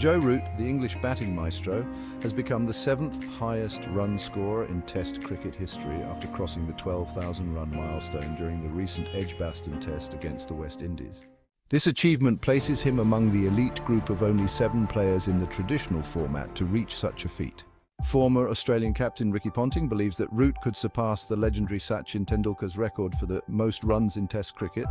Joe Root, the English batting maestro, has become the 7th highest run scorer in Test cricket history after crossing the 12,000-run milestone during the recent Edgbaston Test against the West Indies. This achievement places him among the elite group of only 7 players in the traditional format to reach such a feat. Former Australian captain Ricky Ponting believes that Root could surpass the legendary Sachin Tendulkar's record for the most runs in Test cricket,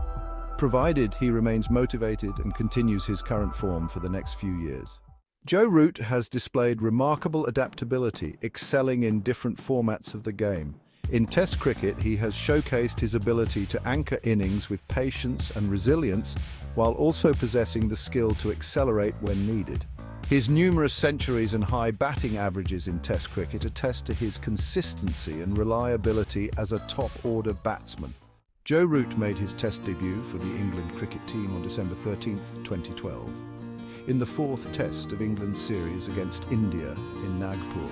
provided he remains motivated and continues his current form for the next few years. Joe Root has displayed remarkable adaptability, excelling in different formats of the game. In Test cricket, he has showcased his ability to anchor innings with patience and resilience, while also possessing the skill to accelerate when needed. His numerous centuries and high batting averages in Test cricket attest to his consistency and reliability as a top-order batsman. Joe Root made his Test debut for the England cricket team on December 13, 2012, in the 4th Test of England's series against India in Nagpur.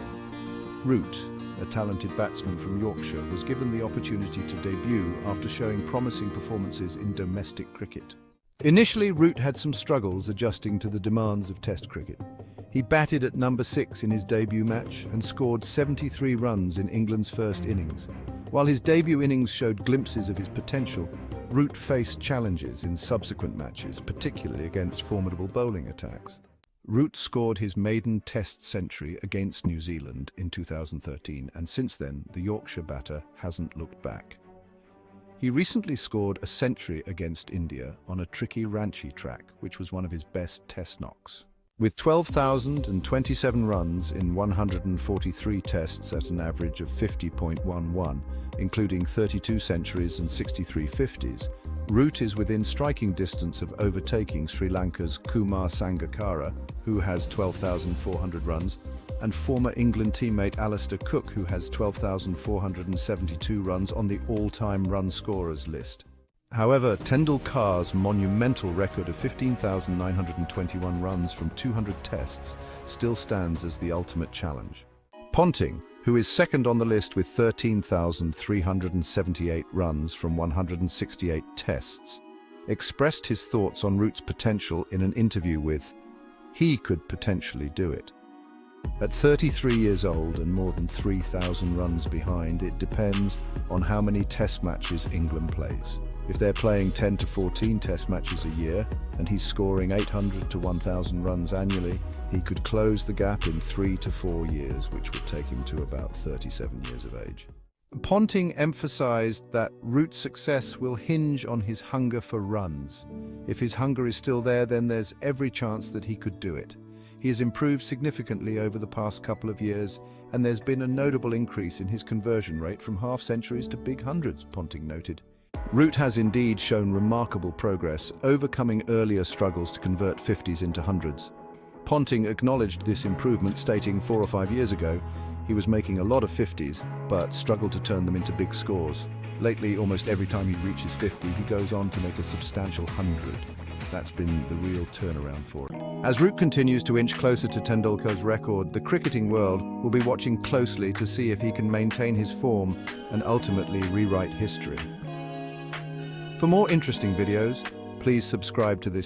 Root, a talented batsman from Yorkshire, was given the opportunity to debut after showing promising performances in domestic cricket. Initially, Root had some struggles adjusting to the demands of Test cricket. He batted at number 6 in his debut match and scored 73 runs in England's first innings. While his debut innings showed glimpses of his potential, Root faced challenges in subsequent matches, particularly against formidable bowling attacks. Root scored his maiden Test century against New Zealand in 2013, and since then, the Yorkshire batter hasn't looked back. He recently scored a century against India on a tricky Ranchi track, which was one of his best Test knocks. With 12,027 runs in 143 tests at an average of 50.11, including 32 centuries and 63 50s, Root is within striking distance of overtaking Sri Lanka's Kumar Sangakkara, who has 12,400 runs, and former England teammate Alistair Cook, who has 12,472 runs on the all-time run scorers list. However, Tendulkar's monumental record of 15,921 runs from 200 tests still stands as the ultimate challenge. Ponting, who is second on the list with 13,378 runs from 168 tests, expressed his thoughts on Root's potential in an interview with "He could potentially do it." At 33 years old and more than 3,000 runs behind, it depends on how many Test matches England plays. If they're playing 10 to 14 Test matches a year, and he's scoring 800 to 1,000 runs annually, he could close the gap in 3 to 4 years, which would take him to about 37 years of age. Ponting emphasized that Root's success will hinge on his hunger for runs. If his hunger is still there, then there's every chance that he could do it. He has improved significantly over the past couple of years, and there's been a notable increase in his conversion rate from half-centuries to big hundreds, Ponting noted. Root has indeed shown remarkable progress, overcoming earlier struggles to convert 50s into hundreds. Ponting acknowledged this improvement, stating 4 or 5 years ago, he was making a lot of 50s, but struggled to turn them into big scores. Lately, almost every time he reaches 50, he goes on to make a substantial 100. That's been the real turnaround for him. As Root continues to inch closer to Tendulkar's record, the cricketing world will be watching closely to see if he can maintain his form and ultimately rewrite history. For more interesting videos, please subscribe to this channel.